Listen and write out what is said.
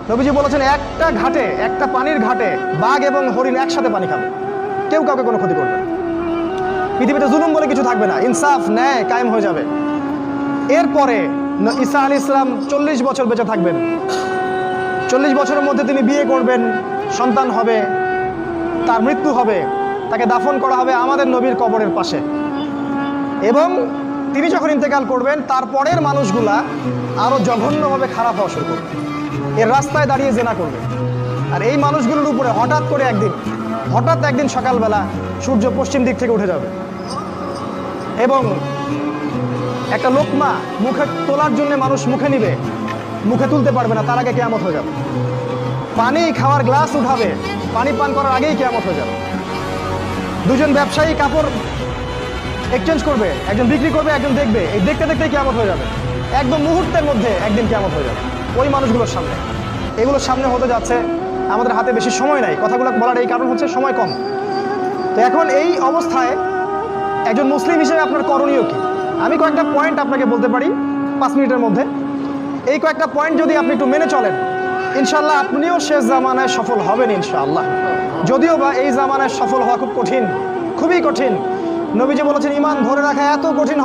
নবীজি বলেছেন একটা ঘাটে, একটা পানির ঘাটে বাঘ এবং হরিণ একসাথে পানি খাবে, কেউ কাউকে কোনো ক্ষতি করবে না। পৃথিবীতে জুলুম বলে কিছু থাকবে না, ইনসাফ ন্যায় কায়েম হয়ে যাবে। এরপরে ঈসা আলাইহিস সালাম 40 বছর বেঁচে থাকবেন। 40 বছরের মধ্যে তিনি বিয়ে করবেন, সন্তান হবে, তার মৃত্যু হবে, তাকে দাফন করা হবে আমাদের নবীর কবরের পাশে। এবং তিনি যখন ইন্তেকাল করবেন তারপরের মানুষগুলা আরও জঘন্যভাবে খারাপ হওয়া শুরু করবে, এর রাস্তায় দাঁড়িয়ে জেনা করবে। আর এই মানুষগুলোর উপরে হঠাৎ একদিন সকালবেলা সূর্য পশ্চিম দিক থেকে উঠে যাবে এবং একটা লোকমা মুখে তোলার জন্য মানুষ মুখে নিবে, মুখে তুলতে পারবে না, তার আগে কিয়ামত হয়ে যাবে। পানি খাওয়ার গ্লাস উঠাবে, পানি পান করার আগেই কিয়ামত হয়ে যাবে। দুজন ব্যবসায়ী কাপড় এক্সচেঞ্জ করবে, একজন বিক্রি করবে, একজন দেখবে, এই দেখতে দেখতে কিয়ামত হয়ে যাবে। একদম মুহূর্তের মধ্যে একদিন কিয়ামত হয়ে যাবে ওই মানুষগুলোর সামনে। এগুলোর সামনে হতে যাচ্ছে, আমাদের হাতে বেশি সময় নাই কথাগুলো বলার, এই কারণ হচ্ছে সময় কম। তো এখন এই অবস্থায় একজন মুসলিম হিসেবে আপনার করণীয় কি? আমি কয়েকটা পয়েন্ট আপনাকে বলতে পারি 5 মিনিটের মধ্যে। এই কয়েকটা পয়েন্ট যদি আপনি একটু মেনে চলেন, ইনশাআল্লাহ আপনিও শেষ জামানায় সফল হবেন ইনশাআল্লাহ। যদিও বা এই জামানায় সফল হওয়া খুব কঠিন, খুবই কঠিন। নবীজি বলেছেন ঈমান ধরে রাখা এত কঠিন